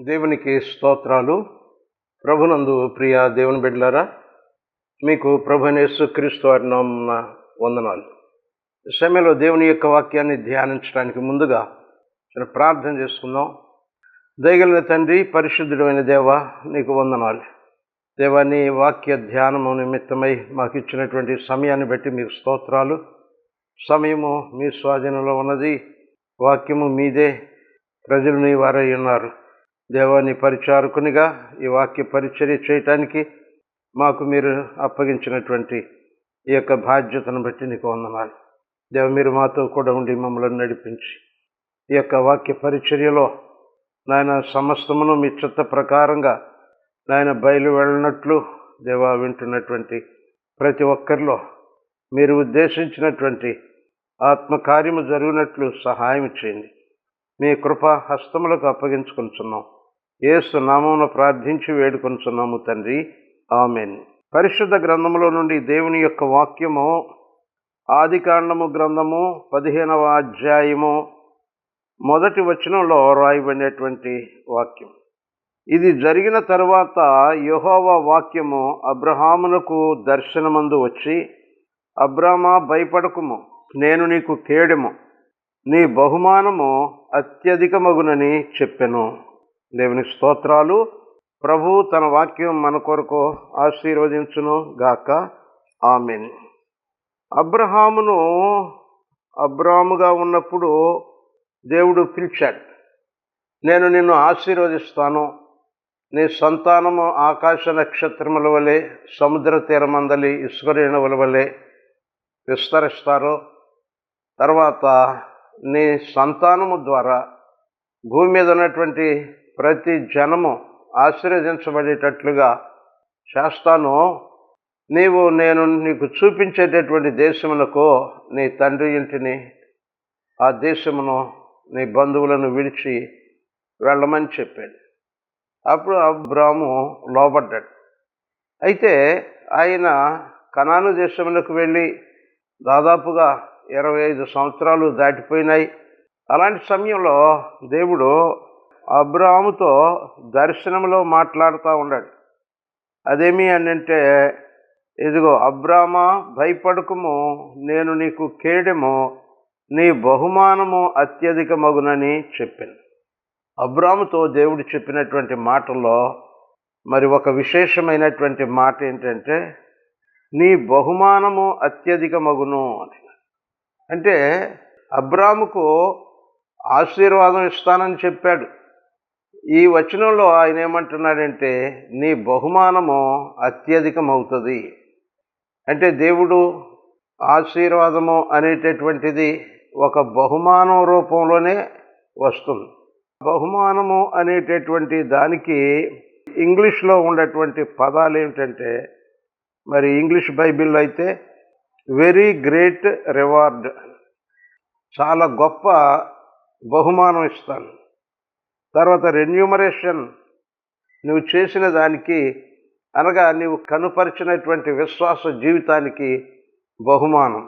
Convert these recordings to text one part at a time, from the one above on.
దేవునికి స్తోత్రాలు. ప్రభునందు ప్రియ దేవుని బిడ్డలారా, మీకు ప్రభువైన యేసుక్రీస్తు వారి నామమున వందనాలు. ఈ సమయంలో దేవుని యొక్క వాక్యాన్ని ధ్యానించడానికి ముందుగా చిన్న ప్రార్థన చేసుకుందాం. దయగలిగిన తండ్రి, పరిశుద్ధుడైన దేవ, నీకు వందనాలు. దేవా, నీ వాక్య ధ్యానము నిమిత్తమై మాకు ఇచ్చినటువంటి సమయాన్ని బట్టి మీకు స్తోత్రాలు. సమయము మీ స్వాధీనంలో ఉన్నది, వాక్యము మీదే, ప్రజలు నీ వారై ఉన్నారు. దేవాన్ని పరిచారకునిగా ఈ వాక్య పరిచర్య చేయటానికి మాకు మీరు అప్పగించినటువంటి ఈ యొక్క బాధ్యతను బట్టి నీకు వందనాలు. దేవ, మీరు మాతో కూడా ఉండి మమ్మల్ని నడిపించి ఈ యొక్క వాక్య పరిచర్యలో నాయన సమస్తమును మీ చిత్త ప్రకారంగా నాయన బయలు వెళ్ళినట్లు దేవా, వింటున్నటువంటి ప్రతి ఒక్కరిలో మీరు ఉద్దేశించినటువంటి ఆత్మకార్యము జరిగినట్లు సహాయం చేయండి. మీ కృపా హస్తములకు అప్పగించుకుంటున్నాం. యేసు నామమున ప్రార్థించి వేడుకొనుచున్నాము తండ్రి, ఆమేన్. పరిశుద్ధ గ్రంథములో నుండి దేవుని యొక్క వాక్యము ఆదికాండము గ్రంథము 15వ అధ్యాయము 1వ వచనంలో రాయబడినటువంటి వాక్యం. ఇది జరిగిన తరువాత యెహోవా వాక్యము అబ్రహామునకు దర్శనమందు వచ్చి, అబ్రామా, భయపడకుము, నేను నీకు కేడెము, నీ బహుమానము అత్యధికమగునని చెప్పెను. దేవుని స్తోత్రాలు. ప్రభు తన వాక్యం మన కొరకు ఆశీర్వదించును గాక, ఆమేన్. అబ్రాముగా ఉన్నప్పుడు దేవుడు పిలిచాడు, నేను నిన్ను ఆశీర్వదిస్తాను, నీ సంతానము ఆకాశ నక్షత్రముల వలె, సముద్ర తీరమందలి ఇసుక రేణువుల వలె విస్తరిస్తారు. తర్వాత నీ సంతానము ద్వారా భూమి మీద ఉన్నటువంటి ప్రతి జనము ఆశీర్వదించబడేటట్లుగా చేస్తాను. నేను నీకు చూపించేటటువంటి దేశమునకు నీ తండ్రి ఇంటిని, ఆ దేశమును, నీ బంధువులను విడిచి వెళ్ళమని చెప్పాడు. అప్పుడు అబ్రాము లోబడ్డాడు. అయితే ఆయన కనాను దేశమునకు వెళ్ళి దాదాపుగా 25 సంవత్సరాలు దాటిపోయినాయి. అలాంటి సమయంలో దేవుడు అబ్రాముతో దర్శనంలో మాట్లాడుతూ ఉన్నాడు. అదేమి అంటే, ఇదిగో అబ్రామా, భయపడకుము, నేను నీకు కేడెము, నీ బహుమానము అత్యధికమగునని చెప్పాను. అబ్రాముతో దేవుడు చెప్పినటువంటి మాటల్లో మరి ఒక విశేషమైనటువంటి మాట ఏంటంటే, నీ బహుమానము అత్యధికమగును అని. అంటే అబ్రాముకు ఆశీర్వాదం ఇస్తానని చెప్పాడు. ఈ వచనంలో ఆయన ఏమంటున్నాడంటే, నీ బహుమానము అత్యధికమవుతుంది. అంటే దేవుడు ఆశీర్వాదము అనేటటువంటిది ఒక బహుమానం రూపంలోనే వస్తుంది. బహుమానము అనేటటువంటి దానికి ఇంగ్లీష్లో ఉన్నటువంటి పదాలు ఏమిటంటే, మరి ఇంగ్లీష్ బైబిల్లో అయితే వెరీ గ్రేట్ రివార్డ్, చాలా గొప్ప బహుమానం ఇస్తాను. తర్వాత రెన్యూమరేషన్, నువ్వు చేసిన దానికి అనగా నీవు కనుపరిచినటువంటి విశ్వాస జీవితానికి బహుమానం.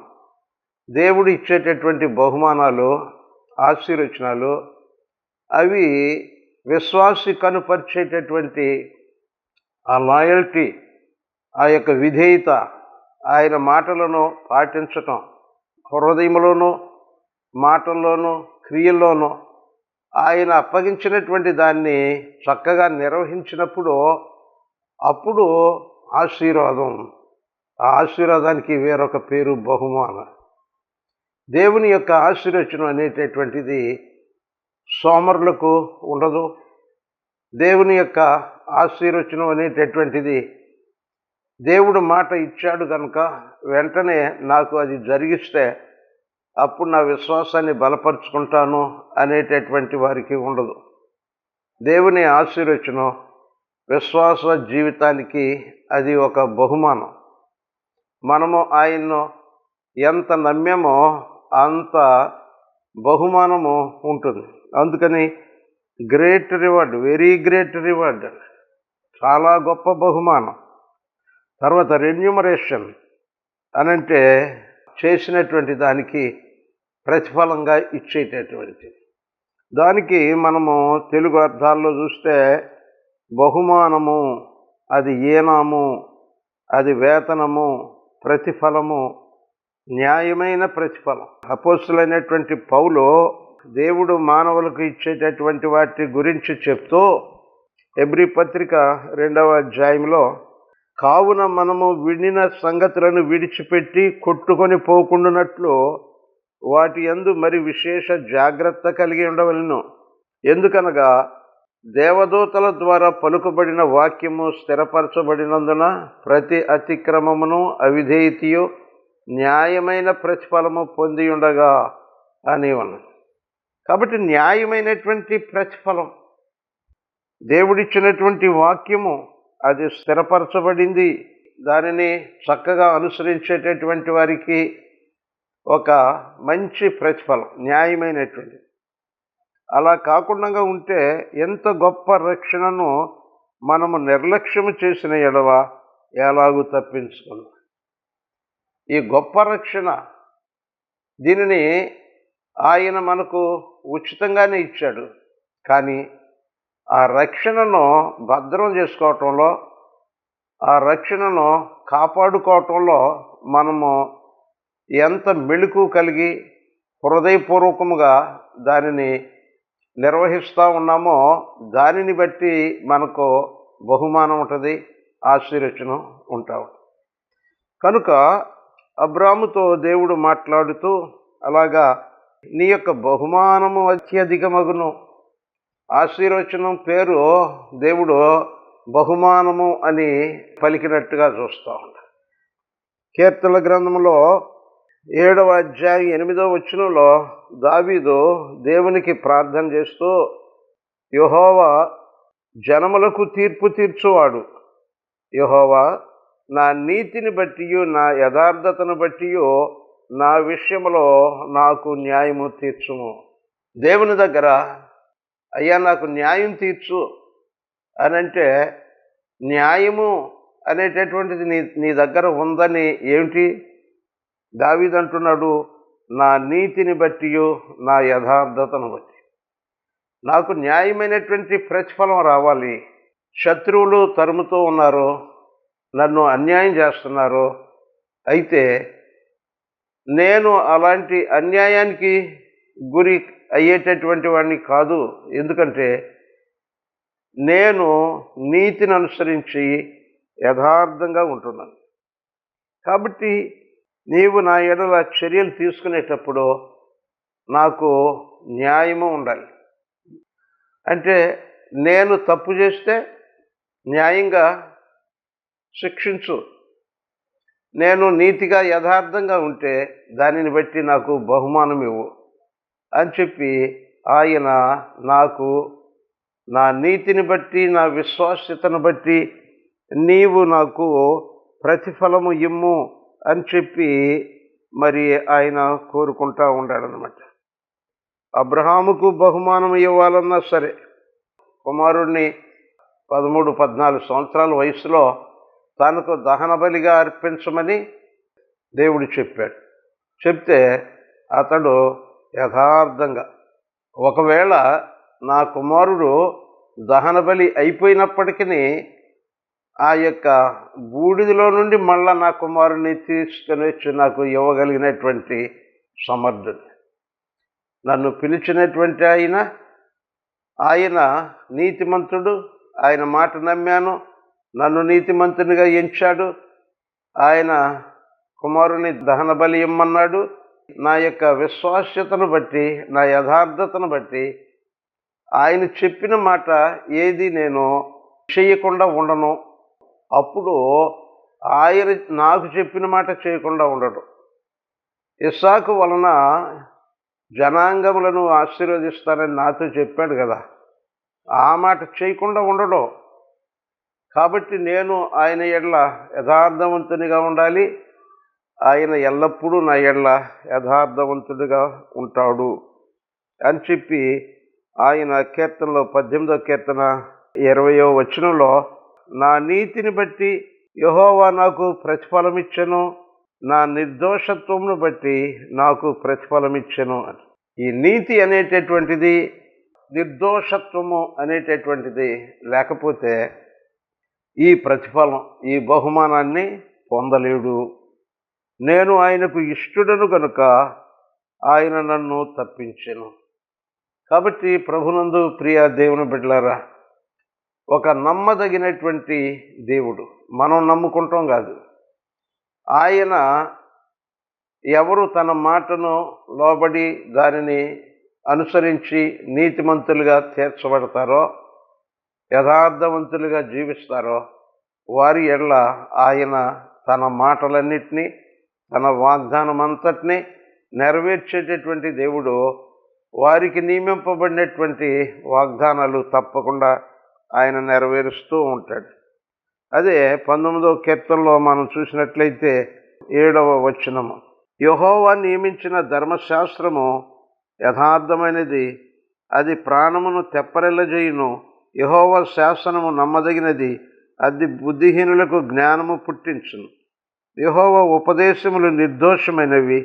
దేవుడు ఇచ్చేటటువంటి బహుమానాలు, ఆశీర్వచనాలు, అవి విశ్వాసి కనుపరిచేటటువంటి ఆ లాయల్టీ, ఆ యొక్క విధేయత, ఆయన మాటలను పాటించటం, హృదయంలోనూ, మాటల్లోనూ, క్రియల్లోనూ ఆయన అప్పగించినటువంటి దాన్ని చక్కగా నిర్వహించినప్పుడు అప్పుడు ఆశీర్వాదం. ఆ ఆశీర్వాదానికి వేరొక పేరు బహుమానం. దేవుని యొక్క ఆశీర్వచనం అనేటటువంటిది సోమరులకు ఉండదు. దేవుని యొక్క ఆశీర్వచనం అనేటటువంటిది దేవుడు మాట ఇచ్చాడు కనుక వెంటనే నాకు అది జరిగిస్తే అప్పుడు నా విశ్వాసాన్ని బలపరుచుకుంటాను అనేటటువంటి వారికి ఉండదు. దేవుని ఆశీర్వచనం విశ్వాస జీవితానికి అది ఒక బహుమానం. మనము ఆయన్ను ఎంత నమ్మామో అంత బహుమానము ఉంటుంది. అందుకని great reward, very great reward, చాలా గొప్ప బహుమానం. తర్వాత రెన్యూమరేషన్ అనంటే చేసినటువంటి దానికి ప్రతిఫలంగా ఇచ్చేటటువంటిది. దానికి మనము తెలుగు అర్థాల్లో చూస్తే బహుమానము, అది ఏనాము, అది వేతనము, ప్రతిఫలము, న్యాయమైన ప్రతిఫలం. అపోస్తులైనటువంటి పౌలు దేవుడు మానవులకు ఇచ్చేటటువంటి వాటి గురించి చెప్తూ హెబ్రీ పత్రిక 2వ అధ్యాయంలో, కావున మనము విడిన సంగతులను విడిచిపెట్టి కొట్టుకొని పోకుండానట్లు వాటి యందు మరి విశేష జాగ్రత్త కలిగి ఉండవలెను. ఎందుకనగా దేవదూతల ద్వారా పలుకుబడిన వాక్యము స్థిరపరచబడినందున ప్రతి అతిక్రమమును అవిధేయతయు న్యాయమైన ప్రతిఫలము పొంది ఉండగా అని ఉన్నది. కాబట్టి న్యాయమైనటువంటి ప్రతిఫలం, దేవుడిచ్చినటువంటి వాక్యము అది స్థిరపరచబడింది. దానిని చక్కగా అనుసరించేటటువంటి వారికి ఒక మంచి ప్రతిఫలం, న్యాయమైనటువంటి. అలా కాకుండా ఉంటే ఎంత గొప్ప రక్షణను మనము నిర్లక్ష్యము చేసిన ఎడల ఎలాగూ తప్పించుకున్నాం. ఈ గొప్ప రక్షణ, దీనిని ఆయన మనకు ఉచితంగానే ఇచ్చాడు. కానీ ఆ రక్షణను భద్రం చేసుకోవటంలో, ఆ రక్షణను కాపాడుకోవటంలో మనము ఎంత మెళుకు కలిగి హృదయపూర్వకముగా దానిని నిర్వహిస్తూ ఉన్నామో దానిని బట్టి మనకు బహుమానం ఉంటుంది, ఆశీర్వచనం ఉంటాం. కనుక అబ్రాముతో దేవుడు మాట్లాడుతూ, అలాగా నీ యొక్క బహుమానము అత్యధికమగును. ఆశీర్వచనం పేరు దేవుడు బహుమానము అని పలికినట్టుగా చూస్తూ ఉంటాం. కీర్తనల గ్రంథంలో 7వ అధ్యాయం 8వ వచనంలో దావీదు దేవునికి ప్రార్థన చేస్తూ, యెహోవా జనములకు తీర్పు తీర్చువాడు, యెహోవా నా నీతిని బట్టియు నా యథార్థతను బట్టియు నా విషయంలో నాకు న్యాయము తీర్చుము. దేవుని దగ్గర, అయ్యా నాకు న్యాయం తీర్చు అని అంటే, న్యాయము అనేటటువంటిది నీ దగ్గర ఉందని ఏమిటి? దావీదు అంటున్నాడు, నా నీతిని బట్టియు నా యథార్థతను బట్టి నాకు న్యాయమైనటువంటి ప్రతిఫలం రావాలి. శత్రువులు తరుముతూ ఉన్నారు, నన్ను అన్యాయం చేస్తున్నారు. అయితే నేను అలాంటి అన్యాయానికి గురి అయ్యేటటువంటి వాడిని కాదు. ఎందుకంటే నేను నీతిని అనుసరించి యథార్థంగా ఉంటున్నాను. కాబట్టి నీవు నా ఎడల చర్యలు తీసుకునేటప్పుడు నాకు న్యాయము ఉండాలి. అంటే నేను తప్పు చేస్తే న్యాయంగా శిక్షించు, నేను నీతిగా యథార్థంగా ఉంటే దానిని బట్టి నాకు బహుమానం ఇవ్వు అని చెప్పి ఆయన నాకు నా నీతిని బట్టి, నా విశ్వాస్యతను బట్టి నీవు నాకు ప్రతిఫలము ఇమ్ము అని చెప్పి మరి ఆయన కోరుకుంటా ఉన్నాడనమాట. అబ్రహాముకు బహుమానం ఇవ్వాలన్నా సరే, కుమారుడిని 13-14 సంవత్సరాల వయసులో తనకు దహన బలిగా అర్పించమని దేవుడు చెప్పాడు. చెప్తే అతడు యథార్థంగా, ఒకవేళ నా కుమారుడు దహన బలి అయిపోయినప్పటికీ ఆ యొక్క బూడిదలో నుండి మళ్ళా నా కుమారుడిని తీసుకొని వచ్చి నాకు ఇవ్వగలిగినటువంటి సమర్థుడు. నన్ను పిలిచినటువంటి ఆయన నీతిమంతుడు. ఆయన మాట నమ్మాను, నన్ను నీతిమంతునిగా ఎంచాడు. ఆయన కుమారుని దహన బలి ఇమ్మన్నాడు. నా యొక్క విశ్వాస్యతను బట్టి, నా యథార్థతను బట్టి ఆయన చెప్పిన మాట ఏది నేను చేయకుండా ఉండను. అప్పుడు ఆయన నాకు చెప్పిన మాట చేయకుండా ఉండడు. ఇస్సాకు వలన జనాంగములను ఆశీర్వదిస్తానని నాతో చెప్పాడు కదా, ఆ మాట చేయకుండా ఉండడు. కాబట్టి నేను ఆయన ఎడల యథార్థవంతునిగా ఉండాలి. ఆయన ఎల్లప్పుడూ నా ఎడల యథార్థవంతుడిగా ఉంటాడు అని చెప్పి ఆయన కీర్తనలో 18వ కీర్తన 20వ వచనంలో, నా నీతిని బట్టి యెహోవా నాకు ప్రతిఫలమిచ్చెను, నా నిర్దోషత్వమును బట్టి నాకు ప్రతిఫలమిచ్చెను అని. ఈ నీతి అనేటటువంటిది నిర్దోషత్వము అనేటటువంటిది లేకపోతే ఈ ప్రతిఫలం, ఈ బహుమానాన్ని పొందలేడు. నేను ఆయనకు ఇష్టుడను గనుక ఆయన నన్ను తప్పించెను. కాబట్టి ప్రభునందు ప్రియ దేవుని బిడ్డలారా, ఒక నమ్మదగినటువంటి దేవుడు, మనం నమ్ముకుంటాం కాదు, ఆయన ఎవరు తన మాటను లోబడి దానిని అనుసరించి నీతిమంతులుగా తీర్చబడతారో, యథార్థవంతులుగా జీవిస్తారో వారి ఎడల ఆయన తన మాటలన్నిటినీ, తన వాగ్దానం అంతటినీ నెరవేర్చేటటువంటి దేవుడు. వారికి నియమింపబడినటువంటి వాగ్దానాలు తప్పకుండా ఆయన నెరవేరుస్తూ ఉంటాడు. అదే 19వ కీర్తనలో మనం చూసినట్లయితే 7వ వచనము, యెహోవా నియమించిన ధర్మశాస్త్రము యథార్థమైనది, అది ప్రాణమును తెప్పరిల్లజేయును. యెహోవా శాసనము నమ్మదగినది, అది బుద్ధిహీనులకు జ్ఞానము పుట్టించును. యెహోవా ఉపదేశములు నిర్దోషమైనవి,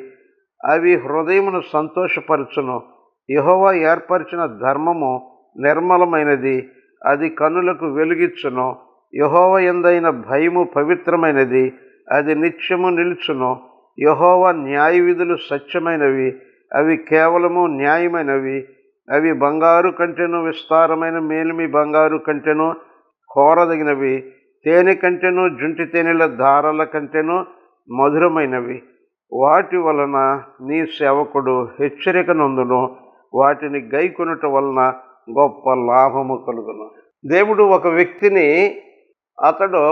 అవి హృదయమును సంతోషపరచును. యెహోవా ఏర్పరిచిన ధర్మము నిర్మలమైనది, అది కన్నులకు వెలుగిచ్చును. యెహోవా యందైన భయము పవిత్రమైనది, అది నిత్యము నిలుచును. యెహోవా న్యాయవిధులు సత్యమైనవి, అవి కేవలము న్యాయమైనవి. అవి బంగారు కంటెను, విస్తారమైన మేలిమి బంగారు కంటెను కోరదగినవి. తేనె కంటెను, జుంటి తేనెల ధారల కంటెను మధురమైనవి. వాటి వలన నీ సేవకుడు హెచ్చరిక నొందును, వాటిని గైకొనుట వలన గొప్ప లాభము కలుగును. దేవుడు ఒక వ్యక్తిని అతడు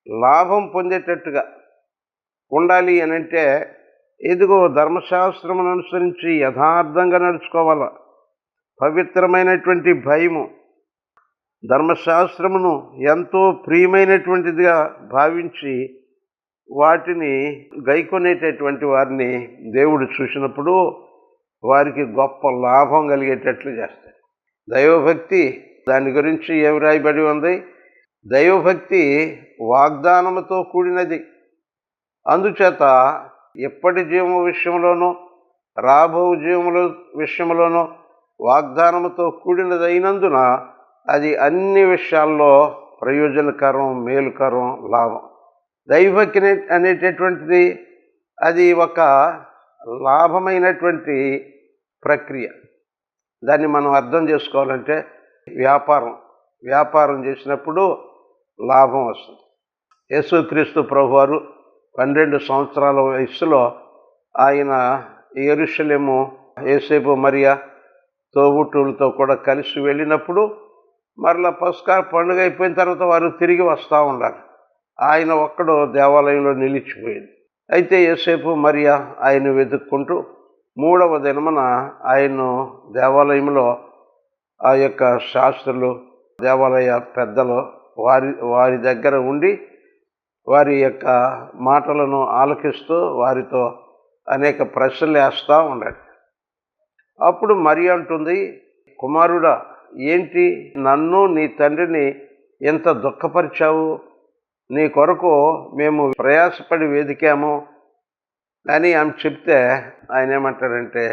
లాభం పొందేటట్టుగా ఉండాలి అని అంటే, ఇదిగో ధర్మశాస్త్రమును అనుసరించి యథార్థంగా నడుచుకోవాల. పవిత్రమైనటువంటి భయము, ధర్మశాస్త్రమును ఎంతో ప్రియమైనటువంటిదిగా భావించి వాటిని గైకొనేటటువంటి వారిని దేవుడు చూసినప్పుడు వారికి గొప్ప లాభం కలిగేటట్లు చేస్తాడు. దైవభక్తి, దాని గురించి ఏమి రాయబడి ఉంది? దైవభక్తి వాగ్దానముతో కూడినది. అందుచేత ఎప్పటి జీవము విషయంలోనూ, రాబో జీవముల విషయంలోనూ వాగ్దానముతో కూడినది అయినందున అది అన్ని విషయాల్లో ప్రయోజనకరం, మేలుకరం, లాభం. దైవభక్తి అనేటటువంటిది అది ఒక లాభమైనటువంటి ప్రక్రియ. దాన్ని మనం అర్థం చేసుకోవాలంటే వ్యాపారం చేసినప్పుడు లాభం వస్తుంది. యేసుక్రీస్తు ప్రభువారు 12 సంవత్సరాల వయస్సులో ఆయన యెరూషలేము యోసేపు మరియా తోబుట్టువులతో కూడా కలిసి వెళ్ళినప్పుడు మరలా పస్కా పండుగ అయిపోయిన తర్వాత వారు తిరిగి వస్తూ ఉండాలి. ఆయన ఒక్కడు దేవాలయంలో నిలిచిపోయింది. అయితే యోసేపు మరియా ఆయన వెతుక్కుంటూ 3వ దినమున ఆయన్ను దేవాలయంలో ఆ యొక్క శాస్త్రులు, దేవాలయ పెద్దలు వారి దగ్గర ఉండి వారి యొక్క మాటలను ఆలకిస్తూ వారితో అనేక ప్రశ్నలు వేస్తూ ఉన్నాడు. అప్పుడు మరియా అంటుంది, కుమారుడా, ఏంటి నన్ను నీ తండ్రిని ఎంత దుఃఖపరిచావు? నీ కొరకు మేము ప్రయాసపడి వెదికాము అని ఆమె చెప్తే ఆయన ఏమంటాడంటే,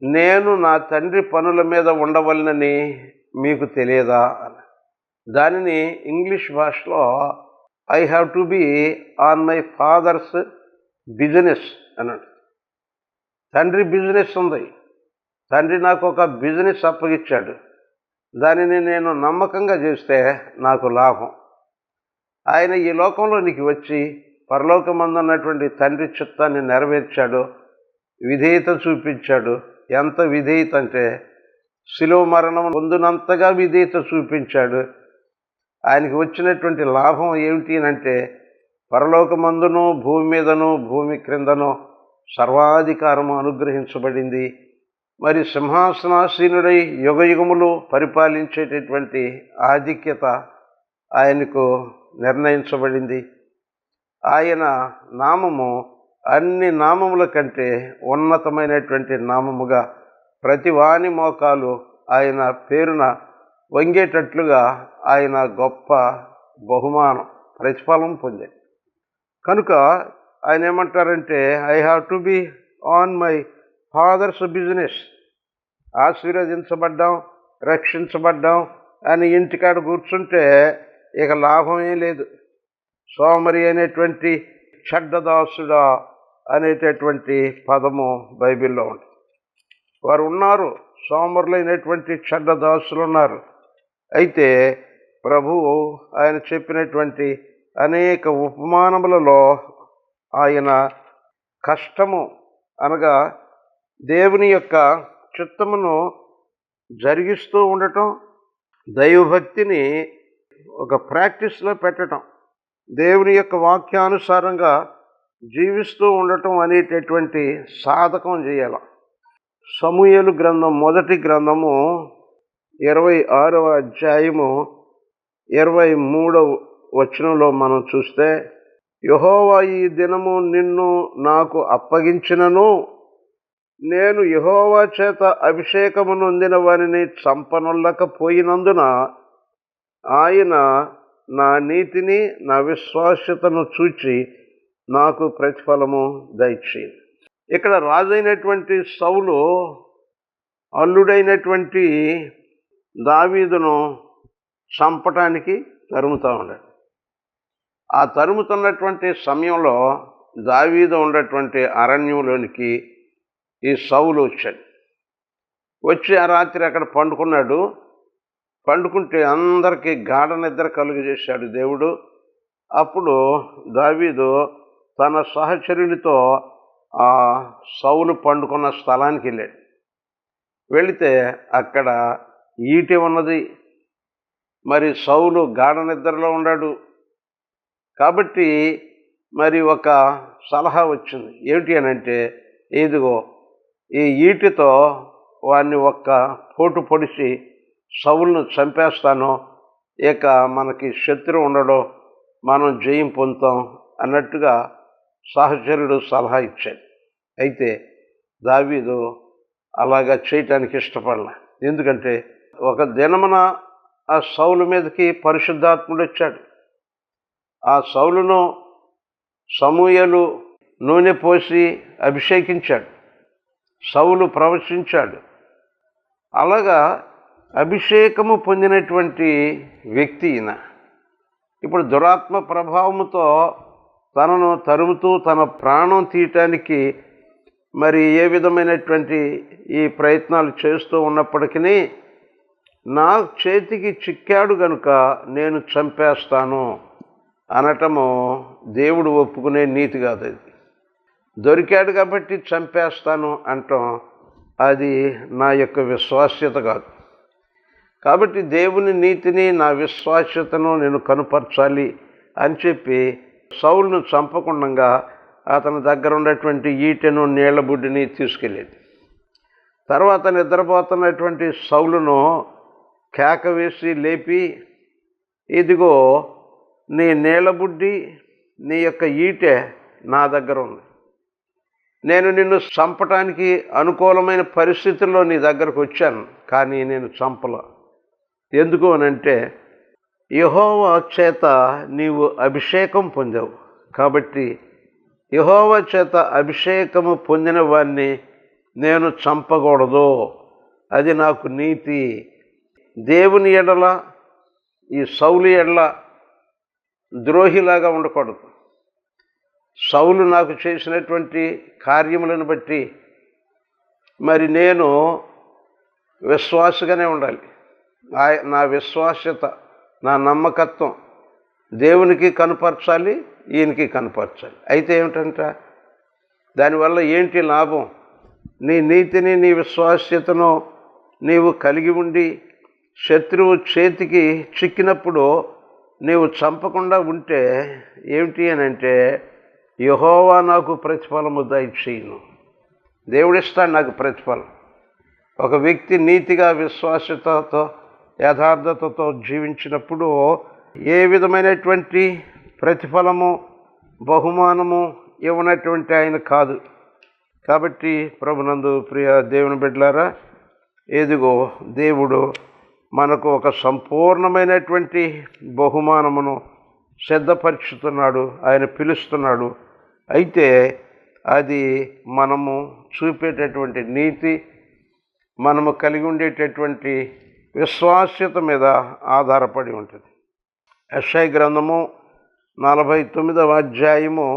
నేను నా తండ్రి పనుల మీద ఉండవలనని మీకు తెలియదా అని. దానిని ఇంగ్లీష్ భాషలో I have to be on my father's business అన్నాడు. తండ్రి బిజినెస్ ఉంది, తండ్రి నాకు ఒక బిజినెస్ అప్పగిచ్చాడు, దానిని నేను నమ్మకంగా చేస్తే నాకు లాభం. ఆయన ఈ లోకంలోనికి వచ్చి పరలోకమందున్నటువంటి తండ్రి చిత్తాన్ని నెరవేర్చాడు, విధేయత చూపించాడు. ఎంత విధేయత అంటే శిలువ మరణం పొందినంతగా విధేయత చూపించాడు. ఆయనకి వచ్చినటువంటి లాభం ఏమిటి అంటే, పరలోకమందును భూమి మీదను భూమి క్రిందను సర్వాధికారము అనుగ్రహించబడింది. మరి సింహాసనాసీనుడై యుగయుగములు పరిపాలించేటటువంటి ఆధిక్యత ఆయనకు నిర్ణయించబడింది. ఆయన నామము అన్ని నామముల కంటే ఉన్నతమైనటువంటి నామముగా ప్రతి వాని మోకాలు ఆయన పేరున వంగేటట్లుగా ఆయన గొప్ప బహుమానం, ప్రతిఫలం పొందాడు. కనుక ఆయన ఏమంటారంటే, I have to be on my father's business. ఆశీర్వదించబడ్డాం, రక్షించబడ్డాం అని ఇంటికాడ కూర్చుంటే ఇక లాభమే లేదు. సోమరి అనేటువంటి చెడ్డదాసుడా అనేటటువంటి పదము బైబిల్లో ఉంది. వారు ఉన్నారు, సోమరులైనటువంటి చెడ్డదాసులు ఉన్నారు. అయితే ప్రభువు ఆయన చెప్పినటువంటి అనేక ఉపమానములలో ఆయన కష్టము అనగా దేవుని యొక్క చిత్తమును జరిగిస్తూ ఉండటం, దైవభక్తిని ఒక ప్రాక్టీస్లో పెట్టడం, దేవుని యొక్క వాక్యానుసారంగా జీవిస్తూ ఉండటం అనేటటువంటి సాధకం చేయాలి. సమూయేలు గ్రంథం మొదటి గ్రంథము 26వ అధ్యాయము 23వ వచనంలో మనం చూస్తే, యెహోవా ఈ దినము నిన్ను నాకు అప్పగించినను నేను యెహోవా చేత అభిషేకము నొందిన వారిని చంపనొల్లకపోయినందున ఆయన నా నీతిని నా విశ్వాస్యతను చూచి నాకు ప్రతిఫలము దయచేయండి. ఇక్కడ రాజైనటువంటి సౌలు అల్లుడైనటువంటి దావీదును చంపటానికి తరుముతూ ఉన్నాడు. ఆ తరుముతున్నటువంటి సమయంలో దావీదు ఉన్నటువంటి అరణ్యంలోనికి ఈ సౌలు వచ్చాడు. వచ్చి ఆ రాత్రి అక్కడ పండుకున్నాడు. పండుకుంటే అందరికీ గాఢ నిద్ర కలుగజేశాడు దేవుడు. అప్పుడు దావీదు తన సహచరునితో ఆ సౌలు పండుకున్న స్థలానికి వెళ్ళాడు. వెళితే అక్కడ ఈటె ఉన్నది. మరి సౌలు గాఢ నిద్రలో ఉన్నాడు కాబట్టి మరి ఒక సలహా వచ్చింది. ఏమిటి అని అంటే, ఇదిగో ఈ ఈటెతో వాడిని ఒక్క పోటు పొడిచి సౌలును చంపేస్తాను, ఇక మనకి శత్రువు ఉండడు, మనం జయం పొందుతాం అన్నట్టుగా సహచరుడు సలహా ఇచ్చాడు. అయితే దావీదు అలాగా చేయటానికి ఇష్టపడలే. ఎందుకంటే ఒక దినమున ఆ సౌలు మీదకి పరిశుద్ధాత్ముడు వచ్చాడు. ఆ సౌలును సమూయేలు నూనె పోసి అభిషేకించాడు. సౌలు ప్రవచించాడు. అలాగా అభిషేకము పొందినటువంటి వ్యక్తి ఈయన. ఇప్పుడు దురాత్మ ప్రభావముతో తనను తరుముతూ తన ప్రాణం తీయటానికి మరి ఏ విధమైనటువంటి ఈ ప్రయత్నాలు చేస్తూ ఉన్నప్పటికీ నా చేతికి చిక్కాడు గనుక నేను చంపేస్తాను అనటము దేవుడు ఒప్పుకునే నీతి కాదు. అది దొరికాడు కాబట్టి చంపేస్తాను అంటాం, అది నా యొక్క విశ్వాస్యత కాదు. కాబట్టి దేవుని నీతిని నా విశ్వాస్యతను నేను కనుపరచాలి అని చెప్పి సౌలును చంపకుండా అతని దగ్గర ఉన్నటువంటి ఈటెను నీళ్ల బుడ్డిని తీసుకెళ్ళేది. తర్వాత నిద్రపోతున్నటువంటి సౌలును కేక వేసి లేపి, ఇదిగో నీ నీళ్ల బుడ్డి, నీ యొక్క ఈటె నా దగ్గర ఉంది. నేను నిన్ను చంపటానికి అనుకూలమైన పరిస్థితుల్లో నీ దగ్గరకు వచ్చాను, కానీ నేను చంపలా. ఎందుకు అనంటే యెహోవా చేత నీవు అభిషేకం పొందావు కాబట్టి యెహోవా చేత అభిషేకము పొందిన వాడిని నేను చంపకూడదు, అది నాకు నీతి. దేవుని ఎడల ఈ సౌలు ఎడల ద్రోహిలాగా ఉండకూడదు. సౌలు నాకు చేసినటువంటి కార్యములను బట్టి మరి నేను విశ్వాసగానే ఉండాలి. నా విశ్వాస్యత, నా నమ్మకత్వం దేవునికి కనపరచాలి, ఈయనకి కనపరచాలి. అయితే ఏమిటంట, దానివల్ల ఏంటి లాభం? నీ నీతిని నీ విశ్వాస్యతను నీవు కలిగి ఉండి శత్రువు చేతికి చిక్కినప్పుడు నీవు చంపకుండా ఉంటే ఏమిటి అని అంటే, యెహోవా నాకు ప్రతిఫలము దయచేయును. దేవుడిస్తాడు నాకు ప్రతిఫలం. ఒక వ్యక్తి నీతిగా విశ్వాస్యతతో యథార్థతతో జీవించినప్పుడు ఏ విధమైనటువంటి ప్రతిఫలము బహుమానము ఇవ్వనటువంటి ఆయన కాదు. కాబట్టి ప్రభునందు ప్రియ దేవుని బిడ్డలారా, ఎదుగో దేవుడు మనకు ఒక సంపూర్ణమైనటువంటి బహుమానమును సిద్ధపరుచుతున్నాడు, ఆయన పిలుస్తున్నాడు. అయితే అది మనము చూపేటటువంటి నీతి, మనము కలిగి ఉండేటటువంటి విశ్వాస్యత మీద ఆధారపడి ఉంటుంది. యెషయా గ్రంథము 49వ అధ్యాయము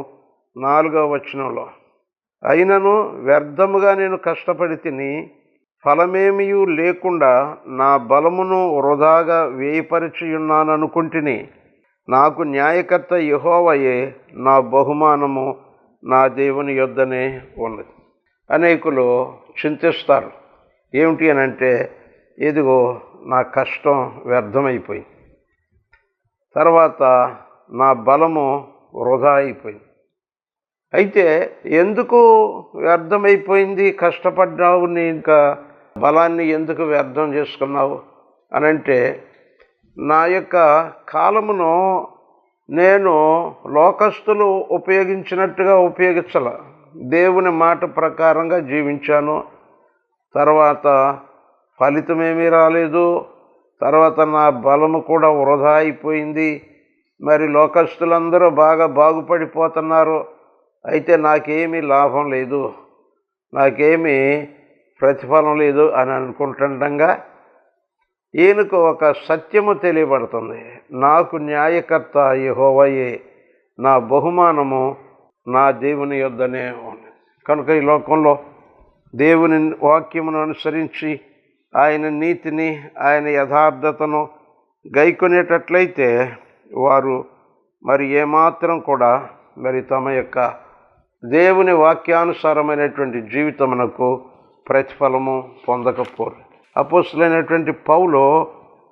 4వ వచనంలో, అయినను వ్యర్థముగా నేను కష్టపడి తిని ఫలమేమియూ లేకుండా నా బలమును వృధాగా వ్యయపరిచియున్నాననుకుంటుని, నాకు న్యాయకర్త యెహోవాయే నా బహుమానము నా దేవుని యొద్దనే ఉన్నది. అనేకులు చింతిస్తారు, ఏమిటి అని అంటే, ఇదిగో నా కష్టం వ్యర్థమైపోయింది, తర్వాత నా బలము వృధా అయిపోయింది. అయితే ఎందుకు వ్యర్థమైపోయింది? కష్టపడ్డావు, నీ ఇంకా బలాన్ని ఎందుకు వ్యర్థం చేసుకున్నావు అని అంటే, నా యొక్క కాలమును నేను లోకస్తులు ఉపయోగించినట్టుగా ఉపయోగించాల, దేవుని మాట ప్రకారంగా జీవించాను. తర్వాత ఫలితమేమీ రాలేదు, తర్వాత నా బలము కూడా వృధా అయిపోయింది. మరి లోకస్తులందరూ బాగా బాగుపడిపోతున్నారు, అయితే నాకేమీ లాభం లేదు, నాకేమీ ప్రతిఫలం లేదు అని అనుకుంటుండగా ఈయనకు ఒక సత్యము తెలియబడుతుంది. నాకు న్యాయకర్త యెహోవాయే నా బహుమానము నా దేవుని యొద్దనే ఉంది. కనుక ఈ లోకంలో దేవుని వాక్యమును అనుసరించి ఆయన నీతిని, ఆయన యథార్థతను గైకొనేటట్లయితే వారు మరి ఏమాత్రం కూడా మరి తమ యొక్క దేవుని వాక్యానుసారమైనటువంటి జీవితమునకు ప్రతిఫలము పొందకపోరు. అపోస్తలుడైనటువంటి పౌలు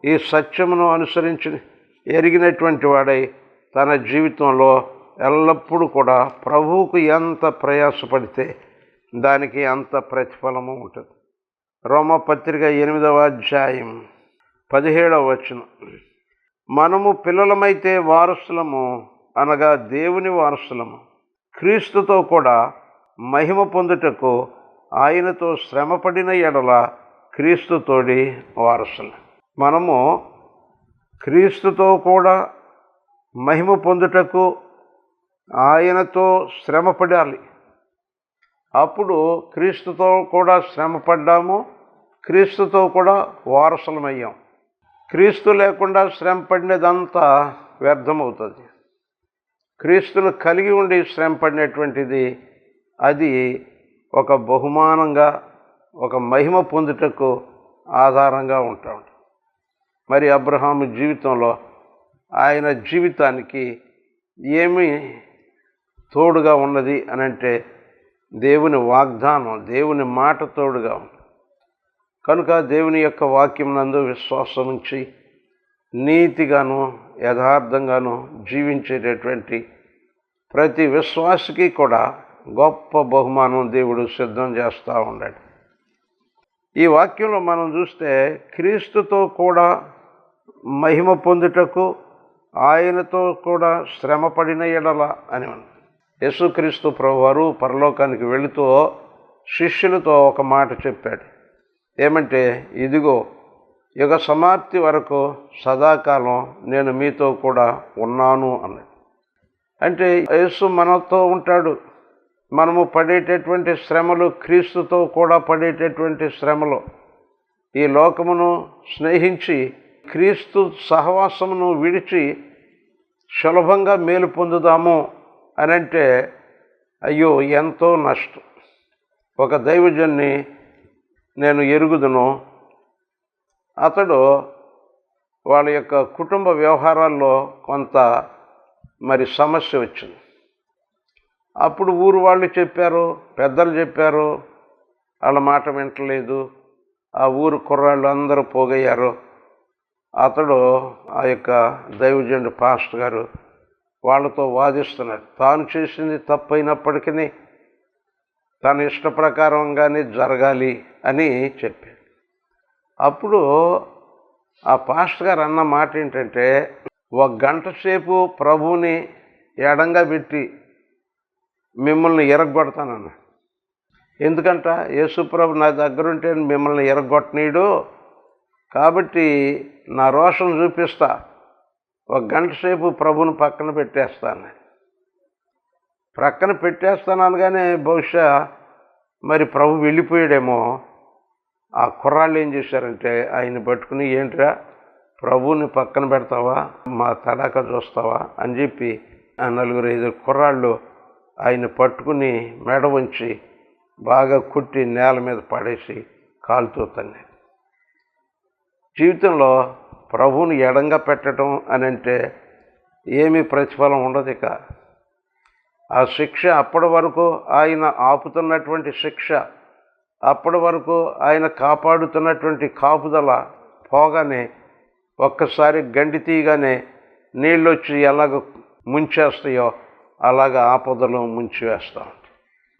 ఈ సత్యమును అనుసరించి ఎరిగినటువంటి వాడై తన జీవితంలో ఎల్లప్పుడూ కూడా ప్రభువుకు ఎంత ప్రయాసపడితే దానికి అంత ప్రతిఫలము ఉంటుంది. రోమాపత్రిక 8వ అధ్యాయం 17వ వచనం, మనము పిల్లలమైతే వారసులము, అనగా దేవుని వారసులము, క్రీస్తుతో కూడా మహిమ పొందుటకు ఆయనతో శ్రమపడిన ఎడల క్రీస్తుతోడి వారసులు. మనము క్రీస్తుతో కూడా మహిమ పొందుటకు ఆయనతో శ్రమపడాలి. అప్పుడు క్రీస్తుతో కూడా శ్రమపడ్డాము, క్రీస్తుతో కూడా వారసులమయ్యాం. క్రీస్తు లేకుండా శ్రమపడినదంతా వ్యర్థమవుతుంది. క్రీస్తును కలిగి ఉండి శ్రమపడినటువంటిది అది ఒక బహుమానంగా, ఒక మహిమ పొందుటకు ఆధారంగా ఉంటాం. మరి అబ్రహాము జీవితంలో ఆయన జీవితానికి ఏమి తోడుగా ఉన్నది అని అంటే, దేవుని వాగ్దానం, దేవుని మాట తోడుగా ఉంది. కనుక దేవుని యొక్క వాక్యం నందు విశ్వాసం ఉంచి నీతిగాను యథార్థంగాను జీవించేటటువంటి ప్రతి విశ్వాసికి కూడా గొప్ప బహుమానం దేవుడు సిద్ధం చేస్తూ ఉన్నాడు. ఈ వాక్యంలో మనం చూస్తే క్రీస్తుతో కూడా మహిమ పొందుటకు ఆయనతో కూడా శ్రమపడిన ఎడల అని ఉంది. యేసుక్రీస్తు ప్రభువారు పరలోకానికి వెళుతూ శిష్యులతో ఒక మాట చెప్పాడు. ఏమంటే, ఇదిగో యుగ సమాప్తి వరకు సదాకాలం నేను మీతో కూడా ఉన్నాను అన్నాడు. అంటే యేసు మనతో ఉంటాడు. మనము పడేటటువంటి శ్రమలు క్రీస్తుతో కూడా పడేటటువంటి శ్రమలు. ఈ లోకమును స్నేహించి క్రీస్తు సహవాసమును విడిచి సులభంగా మేలు పొందుదాము అని అంటే, అయ్యో ఎంతో నష్టం. ఒక దైవజన్ని నేను ఎరుగుదును. అతడు వాళ్ళ యొక్క కుటుంబ వ్యవహారాల్లో కొంత మరి సమస్య వచ్చింది. అప్పుడు ఊరు వాళ్ళు చెప్పారు, పెద్దలు చెప్పారు, వాళ్ళ మాట వింటలేదు. ఆ ఊరు కుర్రాళ్ళు అందరూ పోగయ్యారు. అతడు ఆ యొక్క దైవజనుడు పాస్టర్ గారు వాళ్ళతో వాదిస్తున్నాడు. తాను చేసింది తప్పైనప్పటికీ తన ఇష్ట ప్రకారంగానే జరగాలి అని చెప్పాడు. అప్పుడు ఆ పాస్టర్ గారు అన్న మాట ఏంటంటే, 1 గంట సేపు ప్రభువుని ఎడంగా పెట్టి మిమ్మల్ని ఎరగొడతానన్న. ఎందుకంట, యేసుప్రభు నా దగ్గరుంటే మిమ్మల్ని ఎరగొట్టనీడు, కాబట్టి నా రోషం చూపిస్తా, 1 గంట సేపు ప్రభుని పక్కన పెట్టేస్తాను. ప్రక్కన పెట్టేస్తాను అనగానే బహుశా మరి ప్రభు వెళ్ళిపోయాడేమో. ఆ కుర్రాళ్ళు ఏం చేశారంటే ఆయన్ని పట్టుకుని, ఏంట్రా ప్రభువుని పక్కన పెడతావా, మా తడాక చూస్తావా అని చెప్పి ఆ 4-5 కుర్రాళ్ళు ఆయన పట్టుకుని మెడ వంచి బాగా కుట్టి నేల మీద పడేసి కాలుతో తన్నారు. జీవితంలో ప్రభువుని ఎడంగా పెట్టడం అని అంటే ఏమీ ప్రతిఫలం ఉండదు. ఇక ఆ శిక్ష అప్పటి వరకు ఆయన ఆపుతున్నటువంటి శిక్ష, అప్పటి వరకు ఆయన కాపాడుతున్నటువంటి కాపుదల పోగానే ఒక్కసారి గండి తీయగానే నీళ్ళు వచ్చి ఎలాగ ముంచేస్తాయో అలాగ ఆపదలో ముంచివేస్తూ ఉంటాయి.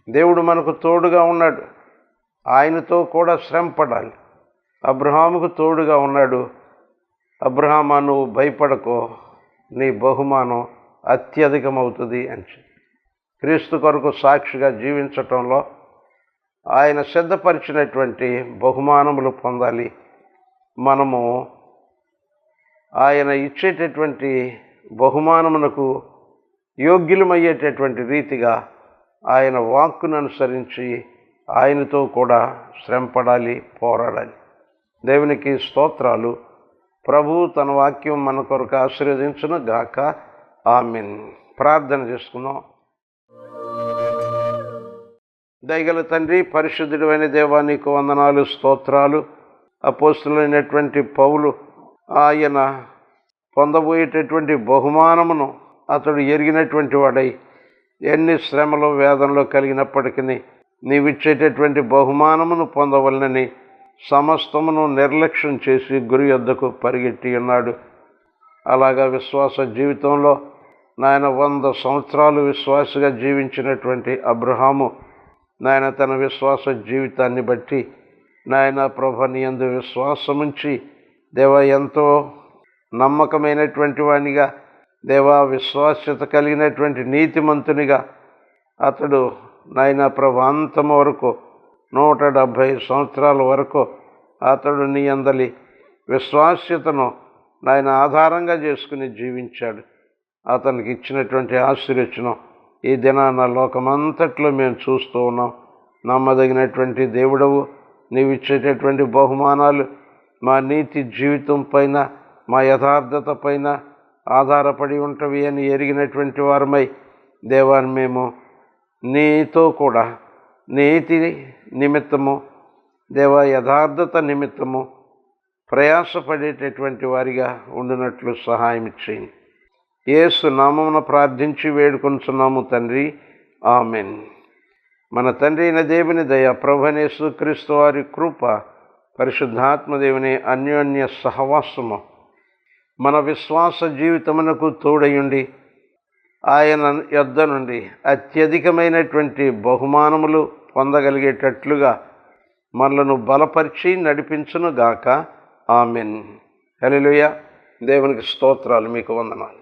దేవుడు మనకు తోడుగా ఉన్నాడు, ఆయనతో కూడా శ్రమ పడాలి. అబ్రహాముకు తోడుగా ఉన్నాడు. అబ్రహామా, నువ్వు భయపడకో, నీ బహుమానం అత్యధికమవుతుంది అని చెప్పి క్రీస్తు కొరకు సాక్షిగా జీవించటంలో ఆయన సిద్ధపరిచినటువంటి బహుమానములు పొందాలి. మనము ఆయన ఇచ్చేటటువంటి బహుమానమునకు యోగ్యులమయ్యేటటువంటి రీతిగా ఆయన వాక్కును అనుసరించి ఆయనతో కూడా శ్రమపడాలి, పోరాడాలి. దేవునికి స్తోత్రాలు. ప్రభువు తన వాక్యం మన కొరకు ఆశీర్వదించును గాక. ఆమేన్. ప్రార్థన చేసుకుందాం. దయగల తండ్రి, పరిశుద్ధుడైన దేవా, నీకు వందనాలు, స్తోత్రాలు. అపోస్తులైనటువంటి పౌలు ఆయన పొందబోయేటటువంటి బహుమానమును అతడు ఎరిగినటువంటి వాడై ఎన్ని శ్రమలు వేదనలు కలిగినప్పటికీ నీవిచ్చేటటువంటి బహుమానమును పొందవలనని సమస్తమును నిర్లక్ష్యం చేసి గురి యొద్దకు పరిగెట్టి ఉన్నాడు. అలాగా విశ్వాస జీవితంలో నాయన 100 సంవత్సరాలు విశ్వాసగా జీవించినటువంటి అబ్రహాము నాయన తన విశ్వాస జీవితాన్ని బట్టి నాయన ప్రభు నీ యందు విశ్వాసముంచి దేవా ఎంతో నమ్మకమైనటువంటి వానిగా, దేవా విశ్వాస్యత కలిగినటువంటి నీతిమంతునిగా అతడు నాయన ప్రభు అంతము వరకు 170 సంవత్సరాల వరకు అతడు నీ అందలి విశ్వాస్యతను నాయన ఆధారంగా చేసుకుని జీవించాడు. అతనికి ఇచ్చినటువంటి ఆశీర్వచనం ఈ దినాన లోకమంతట్లో మేము చూస్తూ ఉన్నాం. నమ్మదగినటువంటి దేవుడవు, నీవిచ్చేటటువంటి బహుమానాలు మా నీతి జీవితం పైన, మా యథార్థత పైన ఆధారపడి ఉంటవి అని ఎరిగినటువంటి వారమై దేవాన్ని మేము నీతో కూడా నీతి నిమిత్తము, దేవా యథార్థత నిమిత్తము ప్రయాసపడేటటువంటి వారిగా ఉండినట్లు సహాయం చేయండి. యేసు నామమున ప్రార్థించి వేడుకొనుచున్నాము తండ్రి. ఆమెన్. మన తండ్రి అయిన దేవుని దయ, ప్రభువైన యేసుక్రీస్తు వారి కృప, పరిశుద్ధాత్మదేవుని అన్యోన్య సహవాసము మన విశ్వాస జీవితమునకు తోడయుండి ఆయన యొద్ద నుండి అత్యధికమైనటువంటి బహుమానములు పొందగలిగేటట్లుగా మనలను బలపరిచి నడిపించును గాక. ఆమెన్. హల్లెలూయా. దేవునికి స్తోత్రాలు. మీకు వందనాలు.